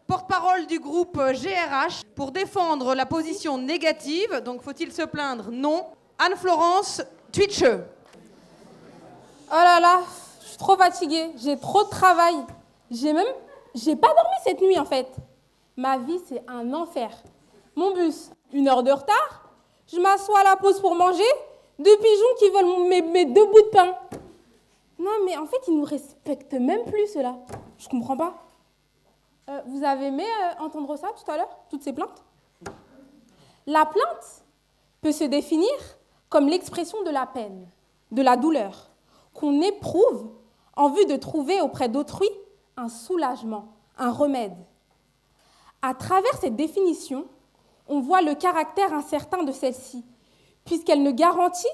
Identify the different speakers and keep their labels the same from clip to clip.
Speaker 1: porte-parole du groupe GRH pour défendre la position négative. Donc, faut-il se plaindre? Non. Anne-Florence Twitche.
Speaker 2: Oh là là, je suis trop fatiguée, j'ai trop de travail. J'ai pas dormi cette nuit en fait. Ma vie, c'est un enfer. Mon bus, 1 heure de retard. Je m'assois à la pause pour manger. 2 pigeons qui volent mes 2 bouts de pain. Non, mais en fait, ils nous respectent même plus, ceux-là. Je comprends pas. Vous avez aimé entendre ça tout à l'heure, toutes ces plaintes? La plainte peut se définir comme l'expression de la peine, de la douleur, qu'on éprouve en vue de trouver auprès d'autrui un soulagement, un remède. À travers cette définition, on voit le caractère incertain de celle-ci, puisqu'elle ne garantit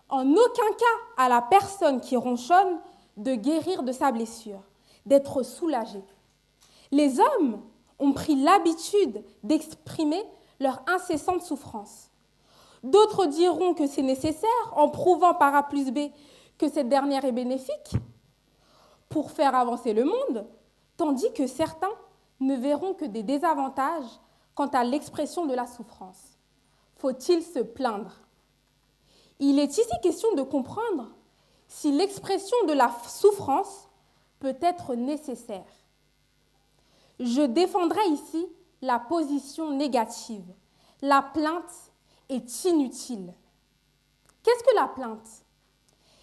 Speaker 2: en aucun cas à la personne qui ronchonne de guérir de sa blessure, d'être soulagée. Les hommes ont pris l'habitude d'exprimer leur incessante souffrance. D'autres diront que c'est nécessaire en prouvant par A plus B que cette dernière est bénéfique pour faire avancer le monde, tandis que certains ne verront que des désavantages quant à l'expression de la souffrance. Faut-il se plaindre? Il est ici question de comprendre si l'expression de la souffrance peut être nécessaire. Je défendrai ici la position négative. La plainte est inutile. Qu'est-ce que la plainte?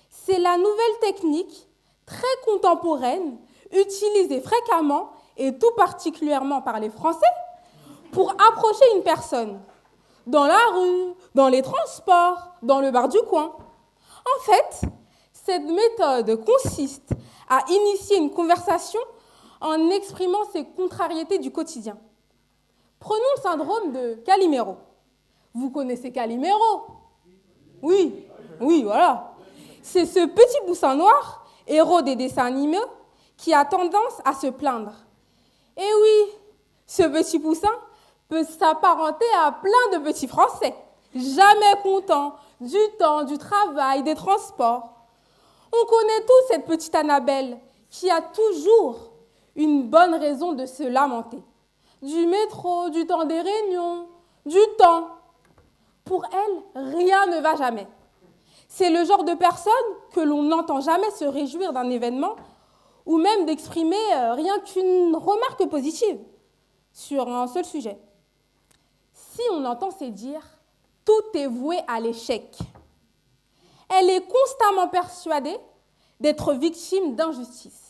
Speaker 2: C'est la nouvelle technique très contemporaine utilisée fréquemment et tout particulièrement par les Français pour approcher une personne dans la rue, dans les transports, dans le bar du coin. En fait, cette méthode consiste à initier une conversation en exprimant ses contrariétés du quotidien. Prenons le syndrome de Calimero. Vous connaissez Calimero? Oui, voilà. C'est ce petit poussin noir, héros des dessins animés, qui a tendance à se plaindre. Et oui, ce petit poussin peut s'apparenter à plein de petits Français, jamais contents du temps, du travail, des transports. On connaît tous cette petite Annabelle qui a toujours une bonne raison de se lamenter. Du métro, du temps des réunions, du temps. Pour elle, rien ne va jamais. C'est le genre de personne que l'on n'entend jamais se réjouir d'un événement ou même d'exprimer rien qu'une remarque positive sur un seul sujet. Si on entend ces dires, tout est voué à l'échec. Elle est constamment persuadée d'être victime d'injustice.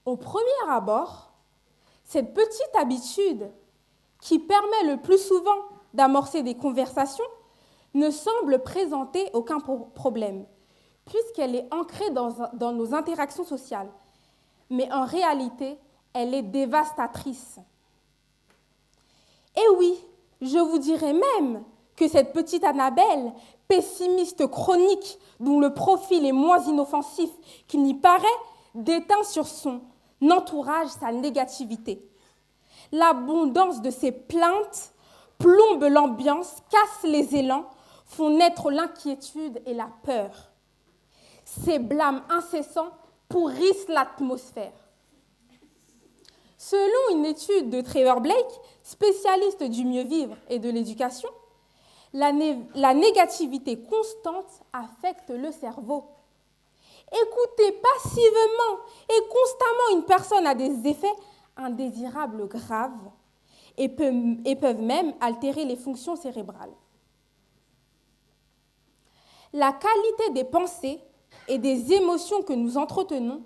Speaker 2: Au premier abord, cette petite habitude qui permet le plus souvent d'amorcer des conversations ne semble présenter aucun problème, puisqu'elle est ancrée dans nos interactions sociales. Mais en réalité, elle est dévastatrice. Et oui, je vous dirais même que cette petite Annabelle, pessimiste chronique, dont le profil est moins inoffensif qu'il n'y paraît, déteint sur son entourage sa négativité. L'abondance de ses plaintes plombe l'ambiance, casse les élans, font naître l'inquiétude et la peur. Ces blâmes incessants pourrissent l'atmosphère. Selon une étude de Trevor Blake, spécialiste du mieux-vivre et de l'éducation, la négativité constante affecte le cerveau. Écouter passivement et constamment une personne a des effets indésirables graves et peuvent même altérer les fonctions cérébrales. La qualité des pensées et des émotions que nous entretenons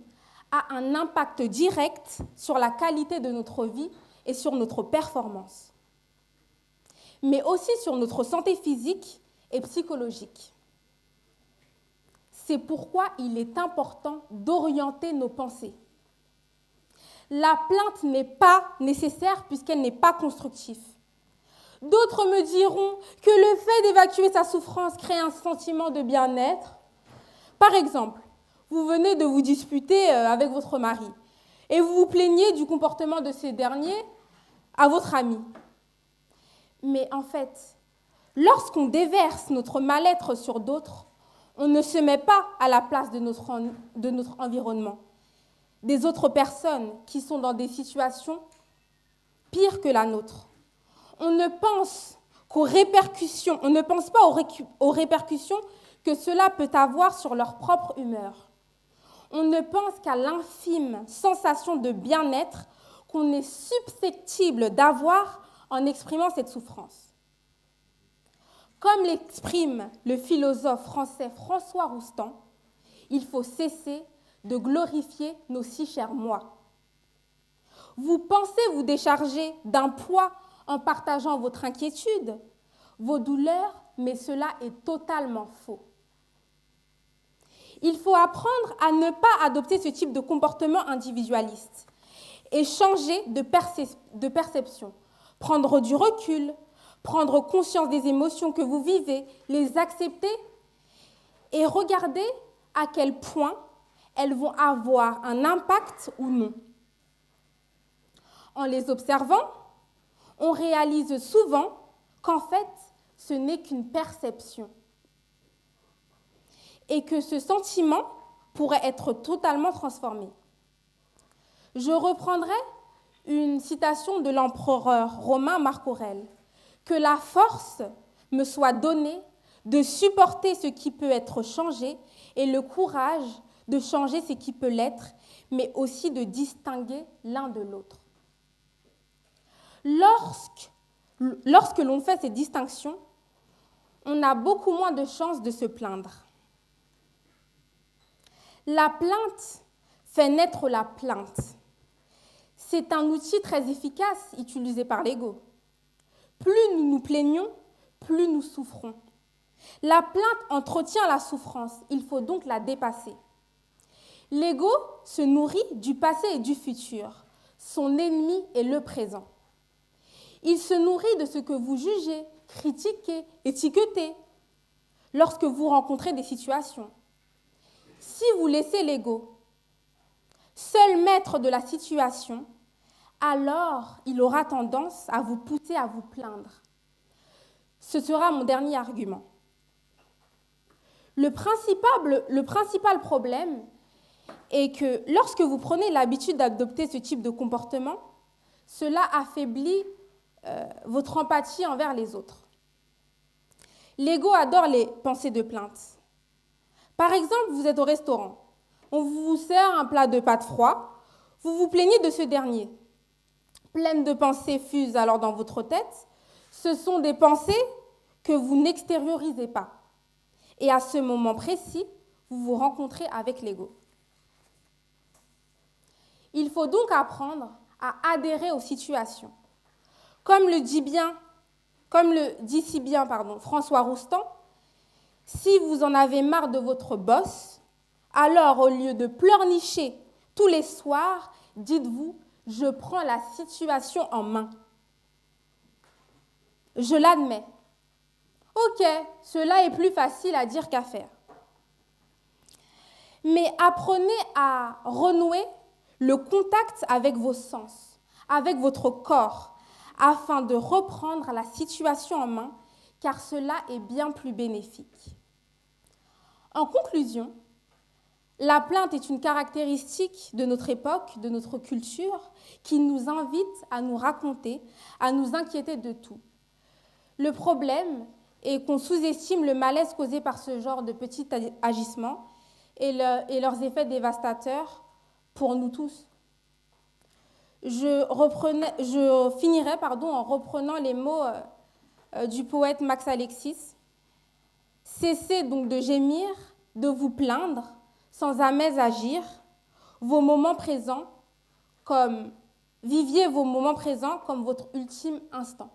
Speaker 2: a un impact direct sur la qualité de notre vie et sur notre performance, mais aussi sur notre santé physique et psychologique. C'est pourquoi il est important d'orienter nos pensées. La plainte n'est pas nécessaire puisqu'elle n'est pas constructive. D'autres me diront que le fait d'évacuer sa souffrance crée un sentiment de bien-être. Par exemple, vous venez de vous disputer avec votre mari et vous vous plaignez du comportement de ce dernier à votre ami. Mais en fait, lorsqu'on déverse notre mal-être sur d'autres, on ne se met pas à la place de notre environnement, des autres personnes qui sont dans des situations pire que la nôtre. On ne pense qu'aux répercussions, on ne pense pas aux répercussions que cela peut avoir sur leur propre humeur. On ne pense qu'à l'infime sensation de bien-être qu'on est susceptible d'avoir en exprimant cette souffrance. Comme l'exprime le philosophe français François Roustan, il faut cesser de glorifier nos si chers moi. Vous pensez vous décharger d'un poids en partageant votre inquiétude, vos douleurs, mais cela est totalement faux. Il faut apprendre à ne pas adopter ce type de comportement individualiste et changer de perception, prendre du recul, prendre conscience des émotions que vous vivez, les accepter et regarder à quel point elles vont avoir un impact ou non. En les observant, on réalise souvent qu'en fait, ce n'est qu'une perception et que ce sentiment pourrait être totalement transformé. Je reprendrai une citation de l'empereur romain Marc Aurèle. « Que la force me soit donnée de supporter ce qui peut être changé et le courage de changer ce qui peut l'être, mais aussi de distinguer l'un de l'autre. » Lorsque l'on fait ces distinctions, on a beaucoup moins de chances de se plaindre. La plainte fait naître la plainte. C'est un outil très efficace utilisé par l'ego. Plus nous nous plaignons, plus nous souffrons. La plainte entretient la souffrance, il faut donc la dépasser. L'ego se nourrit du passé et du futur. Son ennemi est le présent. Il se nourrit de ce que vous jugez, critiquez, étiquetez lorsque vous rencontrez des situations. Si vous laissez l'ego seul maître de la situation, alors il aura tendance à vous pousser à vous plaindre. Ce sera mon dernier argument. Le principal problème est que lorsque vous prenez l'habitude d'adopter ce type de comportement, cela affaiblit votre empathie envers les autres. L'ego adore les pensées de plainte. Par exemple, vous êtes au restaurant, on vous sert un plat de pâtes froid, vous vous plaignez de ce dernier. Pleines de pensées fusent alors dans votre tête. Ce sont des pensées que vous n'extériorisez pas. Et à ce moment précis, vous vous rencontrez avec l'ego. Il faut donc apprendre à adhérer aux situations. Comme le dit si bien François Roustan, si vous en avez marre de votre boss, alors au lieu de pleurnicher tous les soirs, dites-vous, je prends la situation en main. Je l'admets. Ok, cela est plus facile à dire qu'à faire. Mais apprenez à renouer le contact avec vos sens, avec votre corps, afin de reprendre la situation en main, car cela est bien plus bénéfique. En conclusion, la plainte est une caractéristique de notre époque, de notre culture, qui nous invite à nous raconter, à nous inquiéter de tout. Le problème est qu'on sous-estime le malaise causé par ce genre de petits agissements et leurs effets dévastateurs pour nous tous. Je finirai en reprenant les mots du poète Max Alexis. Cessez donc de gémir, de vous plaindre, sans jamais agir, viviez vos moments présents comme votre ultime instant.